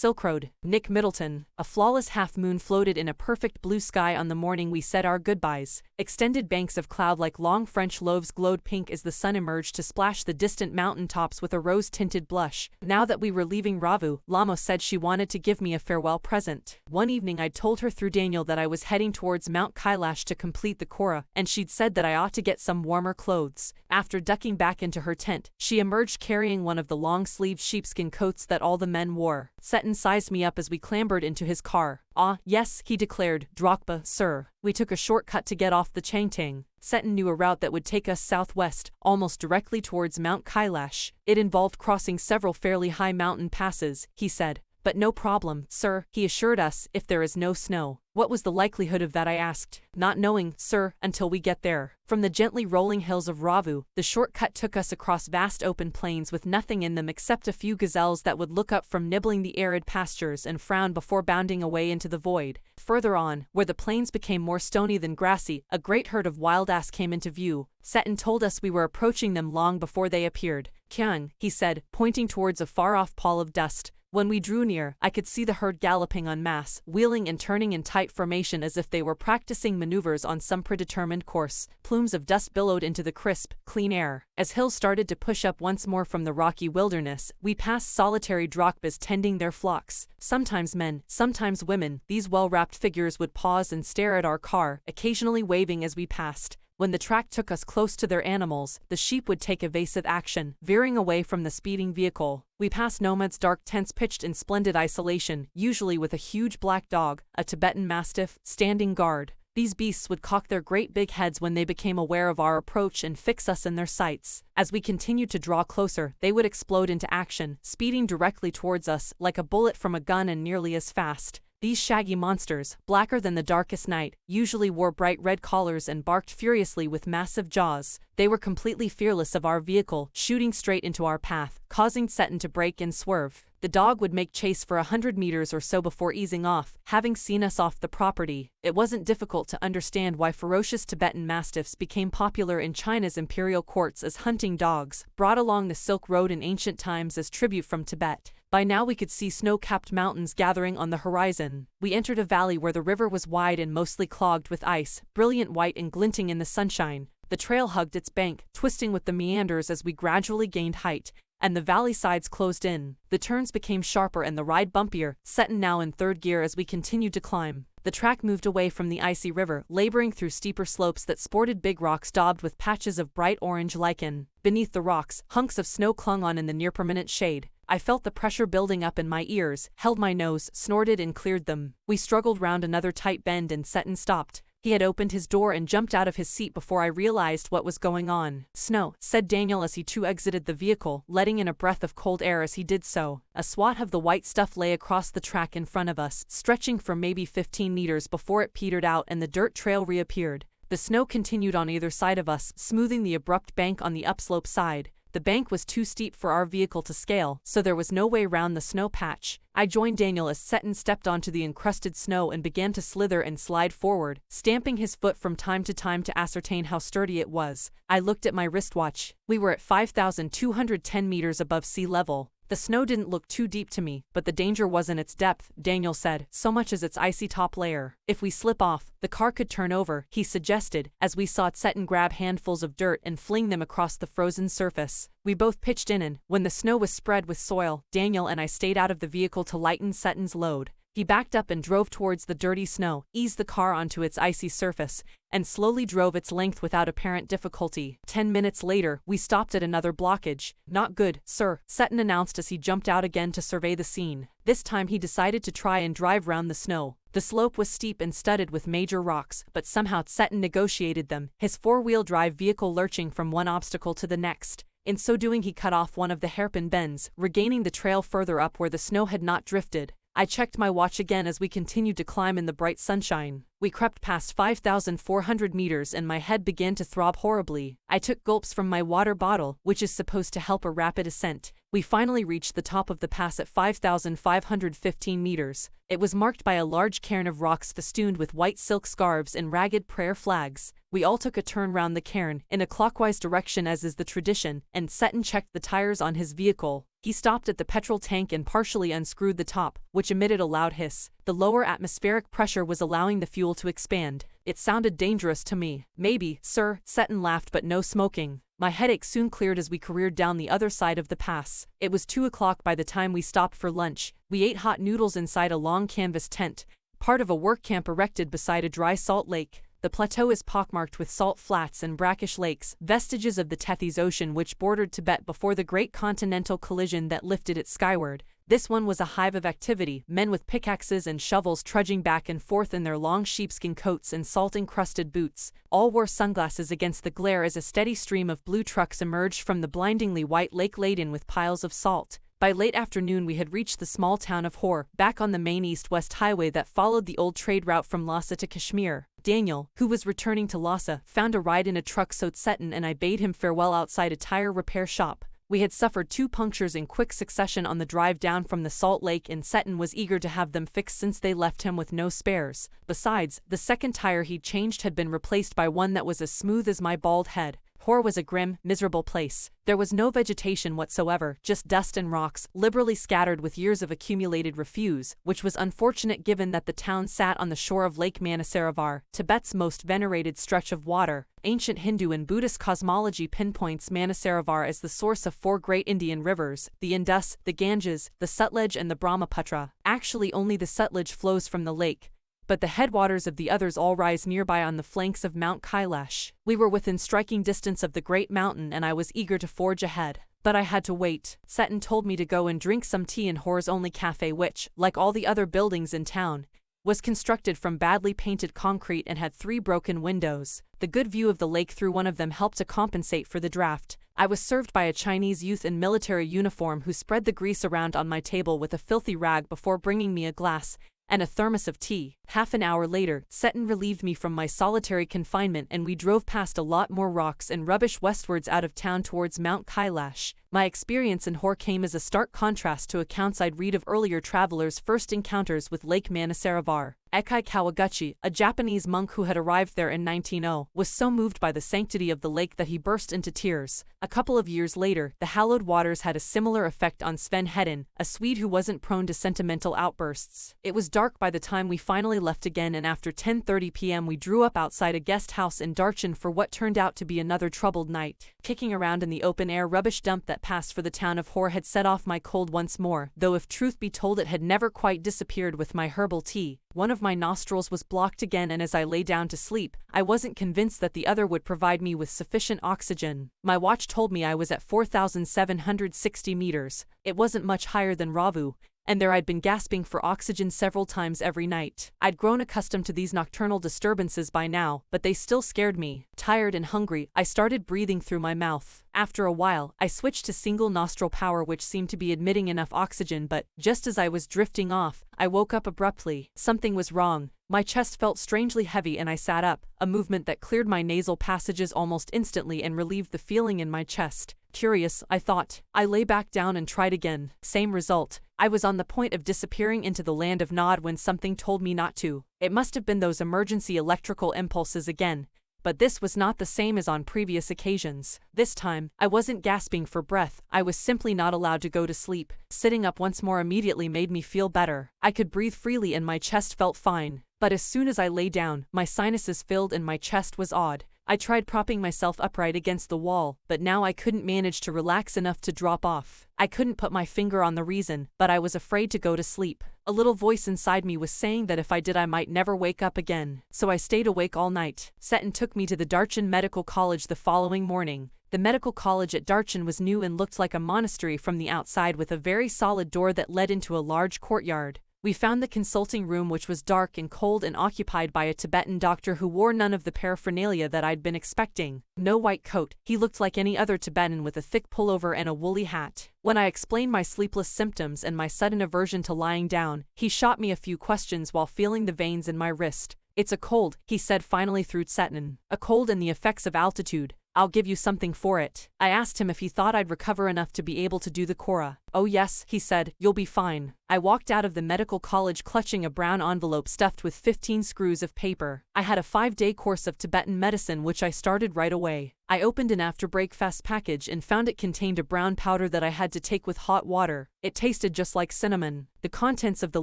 Silk Road, Nick Middleton. A flawless half-moon floated in a perfect blue sky on the morning we said our goodbyes. Extended banks of cloud like long French loaves glowed pink as the sun emerged to splash the distant mountain tops with a rose-tinted blush. Now that we were leaving Ravu, Lamo said she wanted to give me a farewell present. One evening I'd told her through Daniel that I was heading towards Mount Kailash to complete the Korah, and she'd said that I ought to get some warmer clothes. After ducking back into her tent, she emerged carrying one of the long-sleeved sheepskin coats that all the men wore. Seton sized me up as we clambered into his car. "Ah, yes," he declared, "Drogba, sir." We took a shortcut to get off the Changtang. Seton knew a route that would take us southwest, almost directly towards Mount Kailash. It involved crossing several fairly high mountain passes, he said. "But no problem, sir," he assured us, "if there is no snow." "What was the likelihood of that?" I asked. "Not knowing, sir, until we get there." From the gently rolling hills of Ravu, the shortcut took us across vast open plains with nothing in them except a few gazelles that would look up from nibbling the arid pastures and frown before bounding away into the void. Further on, where the plains became more stony than grassy, a great herd of wild ass came into view. Seton told us we were approaching them long before they appeared. "Kyung," he said, pointing towards a far-off pall of dust. When we drew near, I could see the herd galloping en masse, wheeling and turning in tight formation as if they were practicing maneuvers on some predetermined course. Plumes of dust billowed into the crisp, clean air. As hills started to push up once more from the rocky wilderness, we passed solitary drogbas tending their flocks. Sometimes men, sometimes women, these well-wrapped figures would pause and stare at our car, occasionally waving as we passed. When the track took us close to their animals, the sheep would take evasive action, veering away from the speeding vehicle. We passed nomads' dark tents pitched in splendid isolation, usually with a huge black dog, a Tibetan mastiff, standing guard. These beasts would cock their great big heads when they became aware of our approach and fix us in their sights. As we continued to draw closer, they would explode into action, speeding directly towards us, like a bullet from a gun and nearly as fast. These shaggy monsters, blacker than the darkest night, usually wore bright red collars and barked furiously with massive jaws. They were completely fearless of our vehicle, shooting straight into our path, causing Seton to brake and swerve. The dog would make chase for 100 meters or so before easing off, having seen us off the property. It wasn't difficult to understand why ferocious Tibetan mastiffs became popular in China's imperial courts as hunting dogs, brought along the Silk Road in ancient times as tribute from Tibet. By now we could see snow-capped mountains gathering on the horizon. We entered a valley where the river was wide and mostly clogged with ice, brilliant white and glinting in the sunshine. The trail hugged its bank, twisting with the meanders as we gradually gained height, and the valley sides closed in. The turns became sharper and the ride bumpier, Seton now in third gear as we continued to climb. The track moved away from the icy river, laboring through steeper slopes that sported big rocks daubed with patches of bright orange lichen. Beneath the rocks, hunks of snow clung on in the near-permanent shade. I felt the pressure building up in my ears, held my nose, snorted and cleared them. We struggled round another tight bend and Seton stopped. He had opened his door and jumped out of his seat before I realized what was going on. "Snow," said Daniel as he too exited the vehicle, letting in a breath of cold air as he did so. A swath of the white stuff lay across the track in front of us, stretching for maybe 15 meters before it petered out and the dirt trail reappeared. The snow continued on either side of us, smoothing the abrupt bank on the upslope side. The bank was too steep for our vehicle to scale, so there was no way round the snow patch. I joined Daniel as Seton stepped onto the encrusted snow and began to slither and slide forward, stamping his foot from time to ascertain how sturdy it was. I looked at my wristwatch. We were at 5,210 meters above sea level. The snow didn't look too deep to me, but the danger wasn't its depth, Daniel said, so much as its icy top layer. If we slip off, the car could turn over, he suggested, as we saw Seton grab handfuls of dirt and fling them across the frozen surface. We both pitched in and, when the snow was spread with soil, Daniel and I stayed out of the vehicle to lighten Seton's load. He backed up and drove towards the dirty snow, eased the car onto its icy surface, and slowly drove its length without apparent difficulty. 10 minutes later, we stopped at another blockage. "Not good, sir," Seton announced as he jumped out again to survey the scene. This time he decided to try and drive round the snow. The slope was steep and studded with major rocks, but somehow Seton negotiated them, his four-wheel drive vehicle lurching from one obstacle to the next. In so doing he cut off one of the hairpin bends, regaining the trail further up where the snow had not drifted. I checked my watch again as we continued to climb in the bright sunshine. We crept past 5,400 meters and my head began to throb horribly. I took gulps from my water bottle, which is supposed to help a rapid ascent, We finally reached the top of the pass at 5,515 meters. It was marked by a large cairn of rocks festooned with white silk scarves and ragged prayer flags. We all took a turn round the cairn, in a clockwise direction as is the tradition, and Seton checked the tires on his vehicle. He stopped at the petrol tank and partially unscrewed the top, which emitted a loud hiss. The lower atmospheric pressure was allowing the fuel to expand. It sounded dangerous to me. Maybe, sir, Seton laughed, but no smoking. My headache soon cleared as we careered down the other side of the pass. It was 2 o'clock by the time we stopped for lunch. We ate hot noodles inside a long canvas tent, part of a work camp erected beside a dry salt lake. The plateau is pockmarked with salt flats and brackish lakes, vestiges of the Tethys Ocean which bordered Tibet before the great continental collision that lifted it skyward. This one was a hive of activity, men with pickaxes and shovels trudging back and forth in their long sheepskin coats and salt-encrusted boots. All wore sunglasses against the glare as a steady stream of blue trucks emerged from the blindingly white lake laden with piles of salt. By late afternoon we had reached the small town of Hor, back on the main east-west highway that followed the old trade route from Lhasa to Kashmir. Daniel, who was returning to Lhasa, found a ride in a truck so Seton and I bade him farewell outside a tire repair shop. We had suffered 2 punctures in quick succession on the drive down from the Salt Lake, and Seton was eager to have them fixed since they left him with no spares. Besides, the second tire he'd changed had been replaced by one that was as smooth as my bald head. Hor was a grim, miserable place. There was no vegetation whatsoever, just dust and rocks, liberally scattered with years of accumulated refuse, which was unfortunate given that the town sat on the shore of Lake Manasaravar, Tibet's most venerated stretch of water. Ancient Hindu and Buddhist cosmology pinpoints Manasaravar as the source of 4 great Indian rivers, the Indus, the Ganges, the Sutlej and the Brahmaputra. Actually only the Sutlej flows from the lake, but the headwaters of the others all rise nearby on the flanks of Mount Kailash. We were within striking distance of the great mountain and I was eager to forge ahead. But I had to wait. Seton told me to go and drink some tea in Hor's only cafe which, like all the other buildings in town, was constructed from badly painted concrete and had 3 broken windows. The good view of the lake through one of them helped to compensate for the draft. I was served by a Chinese youth in military uniform who spread the grease around on my table with a filthy rag before bringing me a glass and a thermos of tea. Half an hour later, Seton relieved me from my solitary confinement and we drove past a lot more rocks and rubbish westwards out of town towards Mount Kailash. My experience in Hor came as a stark contrast to accounts I'd read of earlier travelers' first encounters with Lake Manasaravar. Ekai Kawaguchi, a Japanese monk who had arrived there in 1900, was so moved by the sanctity of the lake that he burst into tears. A couple of years later, the hallowed waters had a similar effect on Sven Hedin, a Swede who wasn't prone to sentimental outbursts. It was dark by the time we finally left again, and after 10:30 p.m. we drew up outside a guest house in Darchen for what turned out to be another troubled night. Kicking around in the open-air rubbish dump that passed for the town of Hor had set off my cold once more, though if truth be told it had never quite disappeared with my herbal tea. One of my nostrils was blocked again, and as I lay down to sleep, I wasn't convinced that the other would provide me with sufficient oxygen. My watch told me I was at 4,760 meters. It wasn't much higher than Ravu, and there I'd been gasping for oxygen several times every night. I'd grown accustomed to these nocturnal disturbances by now, but they still scared me. Tired and hungry, I started breathing through my mouth. After a while, I switched to single nostril power, which seemed to be admitting enough oxygen, but just as I was drifting off, I woke up abruptly. Something was wrong. My chest felt strangely heavy and I sat up, a movement that cleared my nasal passages almost instantly and relieved the feeling in my chest. Curious, I thought. I lay back down and tried again. Same result. I was on the point of disappearing into the land of Nod when something told me not to. It must have been those emergency electrical impulses again. But this was not the same as on previous occasions. This time, I wasn't gasping for breath, I was simply not allowed to go to sleep. Sitting up once more immediately made me feel better. I could breathe freely and my chest felt fine. But as soon as I lay down, my sinuses filled and my chest was odd. I tried propping myself upright against the wall, but now I couldn't manage to relax enough to drop off. I couldn't put my finger on the reason, but I was afraid to go to sleep. A little voice inside me was saying that if I did I might never wake up again. So I stayed awake all night. Seton took me to the Darchen Medical College the following morning. The medical college at Darchen was new and looked like a monastery from the outside, with a very solid door that led into a large courtyard. We found the consulting room, which was dark and cold and occupied by a Tibetan doctor who wore none of the paraphernalia that I'd been expecting. No white coat, he looked like any other Tibetan with a thick pullover and a woolly hat. When I explained my sleepless symptoms and my sudden aversion to lying down, he shot me a few questions while feeling the veins in my wrist. "It's a cold," he said finally through Seton. "A cold and the effects of altitude. I'll give you something for it. I asked him if he thought I'd recover enough to be able to do the Kora. Oh yes, he said, you'll be fine. I walked out of the medical college clutching a brown envelope stuffed with 15 screws of paper. I had a 5-day course of Tibetan medicine which I started right away. I opened an after-breakfast package and found it contained a brown powder that I had to take with hot water. It tasted just like cinnamon. The contents of the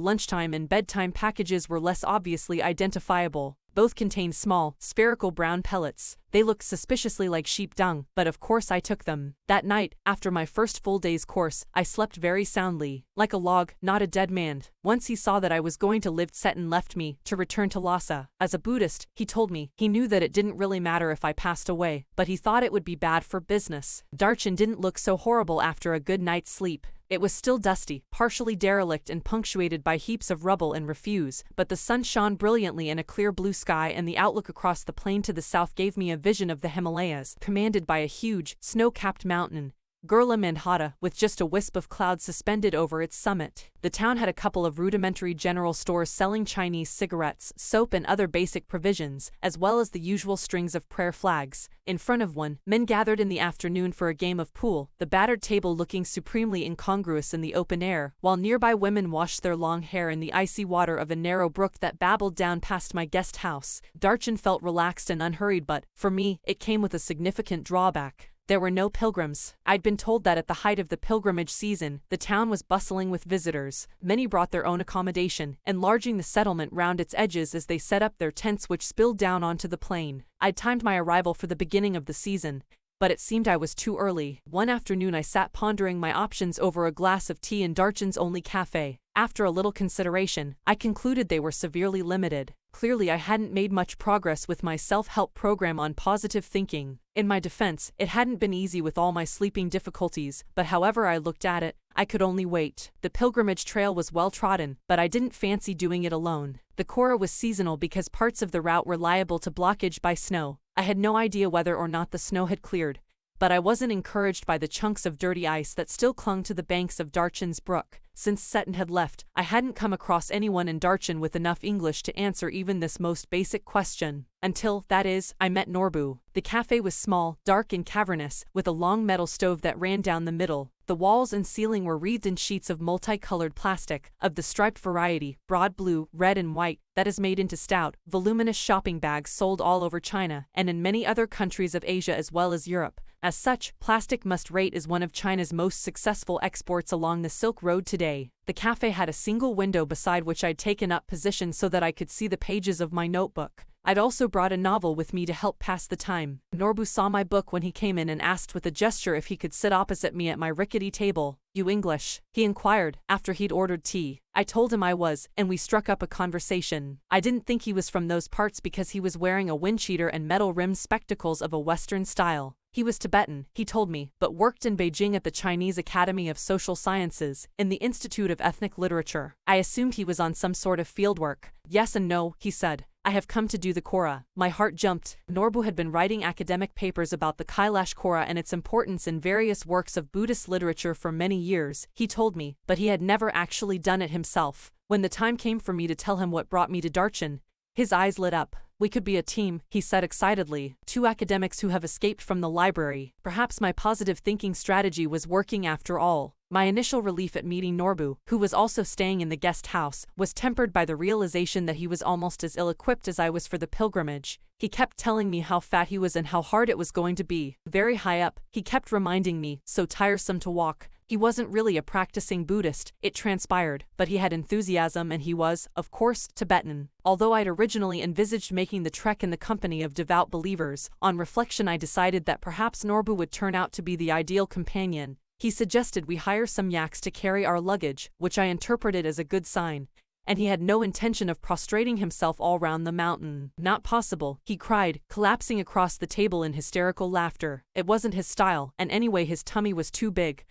lunchtime and bedtime packages were less obviously identifiable. Both contained small, spherical brown pellets. They looked suspiciously like sheep dung, but of course I took them. That night, after my first full day's course, I slept very soundly, like a log, not a dead man. Once he saw that I was going to live Tibet and left me, to return to Lhasa. As a Buddhist, he told me, he knew that it didn't really matter if I passed away, but he thought it would be bad for business. Darchen didn't look so horrible after a good night's sleep. It was still dusty, partially derelict and punctuated by heaps of rubble and refuse, but the sun shone brilliantly in a clear blue sky and the outlook across the plain to the south gave me a vision of the Himalayas, commanded by a huge, snow-capped mountain, Gurla Mandhata, with just a wisp of cloud suspended over its summit. The town had a couple of rudimentary general stores selling Chinese cigarettes, soap and other basic provisions, as well as the usual strings of prayer flags. In front of one, men gathered in the afternoon for a game of pool, the battered table looking supremely incongruous in the open air, while nearby women washed their long hair in the icy water of a narrow brook that babbled down past my guest house. Darchen felt relaxed and unhurried, but, for me, it came with a significant drawback. There were no pilgrims. I'd been told that at the height of the pilgrimage season, the town was bustling with visitors. Many brought their own accommodation, enlarging the settlement round its edges as they set up their tents which spilled down onto the plain. I'd timed my arrival for the beginning of the season, but it seemed I was too early. One afternoon I sat pondering my options over a glass of tea in Darchen's only cafe. After a little consideration, I concluded they were severely limited. Clearly I hadn't made much progress with my self-help program on positive thinking. In my defense, it hadn't been easy with all my sleeping difficulties, but however I looked at it, I could only wait. The pilgrimage trail was well trodden, but I didn't fancy doing it alone. The Kora was seasonal because parts of the route were liable to blockage by snow. I had no idea whether or not the snow had cleared, but I wasn't encouraged by the chunks of dirty ice that still clung to the banks of Darchen's brook. Since Seton had left, I hadn't come across anyone in Darchen with enough English to answer even this most basic question. Until, that is, I met Norbu. The cafe was small, dark and cavernous, with a long metal stove that ran down the middle. The walls and ceiling were wreathed in sheets of multicolored plastic, of the striped variety, broad blue, red and white, that is made into stout, voluminous shopping bags sold all over China, and in many other countries of Asia as well as Europe. As such, plastic must rate as one of China's most successful exports along the Silk Road today. The cafe had a single window beside which I'd taken up position so that I could see the pages of my notebook. I'd also brought a novel with me to help pass the time. Norbu saw my book when he came in and asked with a gesture if he could sit opposite me at my rickety table. "You English?" he inquired, after he'd ordered tea. I told him I was, and we struck up a conversation. I didn't think he was from those parts because he was wearing a windcheater and metal-rimmed spectacles of a Western style. He was Tibetan, he told me, but worked in Beijing at the Chinese Academy of Social Sciences, in the Institute of Ethnic Literature. I assumed he was on some sort of fieldwork. "Yes and no," he said. "I have come to do the Kora." My heart jumped. Norbu had been writing academic papers about the Kailash Kora and its importance in various works of Buddhist literature for many years, he told me, but he had never actually done it himself. When the time came for me to tell him what brought me to Darchen, his eyes lit up. "We could be a team," he said excitedly. "Two academics who have escaped from the library." Perhaps my positive thinking strategy was working after all. My initial relief at meeting Norbu, who was also staying in the guest house, was tempered by the realization that he was almost as ill-equipped as I was for the pilgrimage. He kept telling me how fat he was and how hard it was going to be. Very high up, he kept reminding me, so tiresome to walk. He wasn't really a practicing Buddhist, it transpired, but he had enthusiasm and he was, of course, Tibetan. Although I'd originally envisaged making the trek in the company of devout believers, on reflection I decided that perhaps Norbu would turn out to be the ideal companion. He suggested we hire some yaks to carry our luggage, which I interpreted as a good sign, and he had no intention of prostrating himself all round the mountain. "Not possible," he cried, collapsing across the table in hysterical laughter. It wasn't his style, and anyway his tummy was too big.